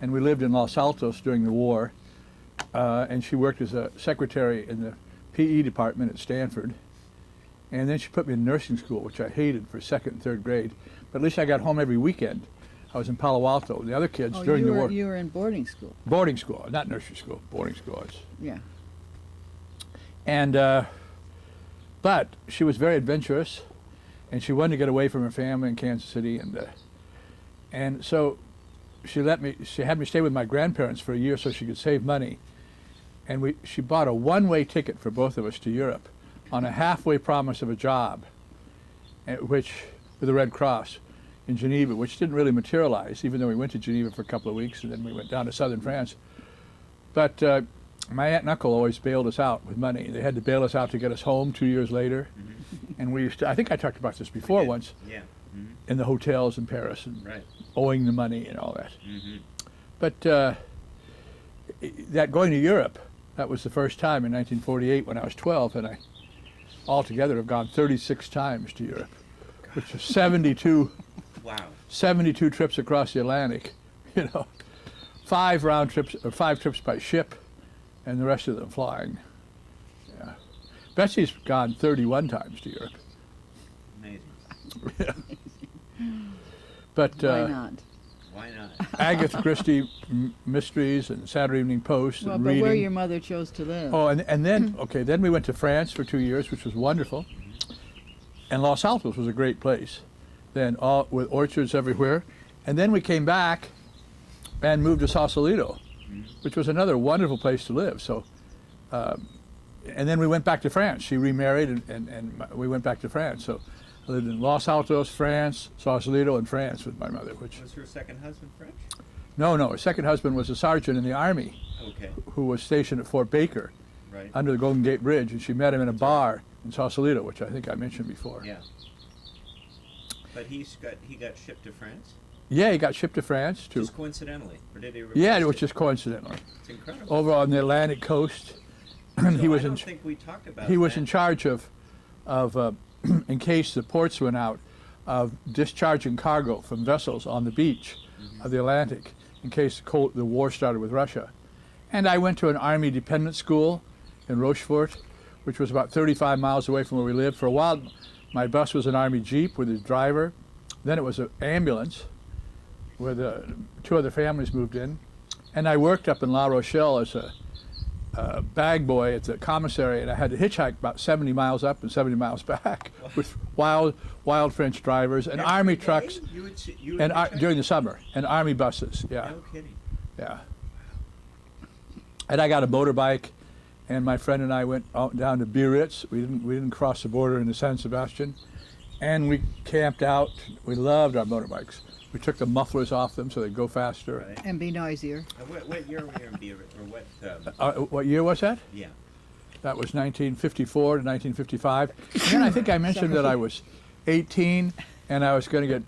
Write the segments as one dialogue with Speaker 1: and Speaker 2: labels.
Speaker 1: and we lived in Los Altos during the war. And she worked as a secretary in the PE department at Stanford. And then she put me in nursing school, which I hated for second and third grade. But at least I got home every weekend. I was in Palo Alto. The other kids during the war.
Speaker 2: You were in boarding school.
Speaker 1: Boarding school, not nursery school. Boarding school.
Speaker 2: Yeah.
Speaker 1: And but she was very adventurous, and she wanted to get away from her family in Kansas City, and so she had me stay with my grandparents for a year so she could save money, and she bought a one-way ticket for both of us to Europe, on a halfway promise of a job, with the Red Cross in Geneva, which didn't really materialize, even though we went to Geneva for a couple of weeks, and then we went down to southern France. But my aunt and uncle always bailed us out with money. They had to bail us out to get us home 2 years later. Mm-hmm. And we used to, I think I talked about this before once,
Speaker 3: yeah. Mm-hmm.
Speaker 1: in the hotels in Paris, and owing the money and all that. Mm-hmm. But that going to Europe, that was the first time in 1948 when I was 12, and I altogether have gone 36 times to Europe, which is 72, 72 trips across the Atlantic, 5 trips by ship, and the rest of them flying. Yeah. Betsy's gone 31 times to Europe.
Speaker 3: Amazing.
Speaker 1: Yeah. But
Speaker 2: why not?
Speaker 3: Why not?
Speaker 1: Agatha Christie mysteries and Saturday Evening Post and reading.
Speaker 2: But where your mother chose to live.
Speaker 1: Oh, and then then we went to France for 2 years, which was wonderful. And Los Altos was a great place. Then all with orchards everywhere, and then we came back and moved to Sausalito, which was another wonderful place to live. So, and then we went back to France. She remarried, and we went back to France. So I lived in Los Altos, France, Sausalito, and France with my mother. Which
Speaker 3: was her second husband French?
Speaker 1: No. Her second husband was a sergeant in the Army, who was stationed at Fort Baker, under the Golden Gate Bridge, and she met him in a bar in Sausalito, which I think I mentioned before.
Speaker 3: Yeah. But he got shipped to France?
Speaker 1: Yeah, he got shipped to France too.
Speaker 3: Just coincidentally, or did he?
Speaker 1: Yeah, it was just coincidentally.
Speaker 3: It's incredible.
Speaker 1: Over on the Atlantic coast,
Speaker 3: so
Speaker 1: he was
Speaker 3: I don't think we talked about.
Speaker 1: He was in charge of in case the ports went out, of discharging cargo from vessels on the beach of the Atlantic, in case the war started with Russia. And I went to an Army dependent school in Rochefort, which was about 35 miles away from where we lived. For a while, my bus was an Army Jeep with a driver. Then it was an ambulance, where the 2 other families moved in. And I worked up in La Rochelle as a bag boy at the commissary, and I had to hitchhike about 70 miles up and 70 miles back with wild French drivers and Army trucks, during the summer, and Army buses. Yeah.
Speaker 3: No kidding.
Speaker 1: Yeah. And I got a motorbike, and my friend and I went out down to Biarritz. We didn't cross the border into San Sebastian, and we camped out. We loved our motorbikes. We took the mufflers off them so they'd go faster.
Speaker 2: Right. And be noisier.
Speaker 3: What year were you in Biarritz, or what?
Speaker 1: What year was that?
Speaker 3: Yeah.
Speaker 1: That was 1954 to 1955. And then I think I mentioned that I was 18, and I was going to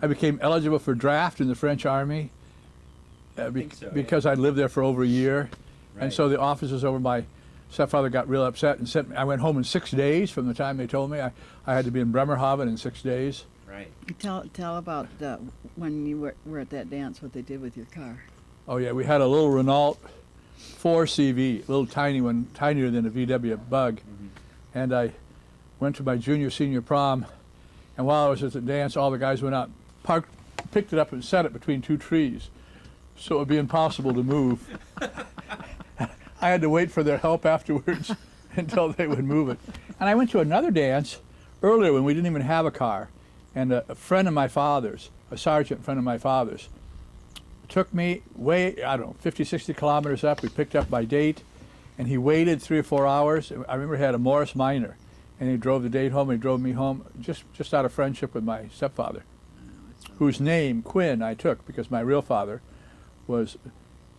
Speaker 1: I became eligible for draft in the French Army because I'd lived there for over a year. Right. And so the officers over my stepfather got real upset and sent me. I went home in 6 days from the time they told me. I had to be in Bremerhaven in 6 days.
Speaker 3: Right.
Speaker 2: Tell about when you were at that dance, what they did with your car.
Speaker 1: Oh yeah, we had a little Renault 4CV, a little tiny one, tinier than a VW Bug. Mm-hmm. And I went to my senior prom, and while I was at the dance, all the guys went out, picked it up and set it between 2 trees, so it would be impossible to move. I had to wait for their help afterwards until they would move it. And I went to another dance earlier when we didn't even have a car, and a friend of my father's, a sergeant friend of my father's, took me 50, 60 kilometers up. We picked up my date, and he waited 3 or 4 hours. I remember he had a Morris Minor, and he drove the date home, and he drove me home just out of friendship with my stepfather, whose name, Quinn, I took because my real father was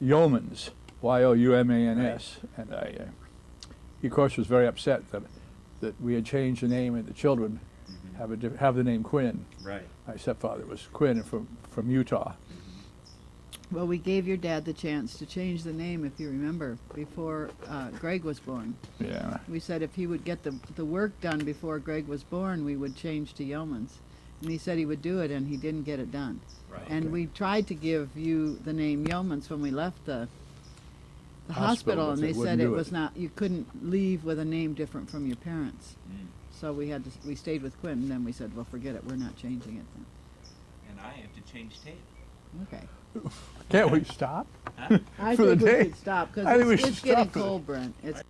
Speaker 1: Yeomans, Y-O-U-M-A-N-S. Right. And he, of course, was very upset that we had changed the name and the children have the name Quinn.
Speaker 3: Right.
Speaker 1: My stepfather was Quinn from Utah.
Speaker 2: Well, we gave your dad the chance to change the name, if you remember, before Greg was born.
Speaker 1: Yeah.
Speaker 2: We said if he would get the work done before Greg was born, we would change to Yeomans. And he said he would do it, and he didn't get it done.
Speaker 3: Right.
Speaker 2: And we tried to give you the name Yeomans when we left the
Speaker 1: Hospital,
Speaker 2: hospital,
Speaker 1: but
Speaker 2: and
Speaker 1: they
Speaker 2: they said
Speaker 1: wouldn't
Speaker 2: it
Speaker 1: do
Speaker 2: was
Speaker 1: it.
Speaker 2: not. You couldn't leave with a name different from your parents.
Speaker 3: Mm.
Speaker 2: So we stayed with Quinn, and then we said, well, forget it. We're not changing it then.
Speaker 3: And I have to change tape.
Speaker 2: Okay.
Speaker 1: Can't we stop?
Speaker 3: Huh?
Speaker 2: I
Speaker 1: For the
Speaker 2: think we
Speaker 1: day.
Speaker 2: should stop
Speaker 1: I think we
Speaker 2: because
Speaker 1: should
Speaker 2: it's getting
Speaker 1: stop for the-
Speaker 2: cold, Brent. It's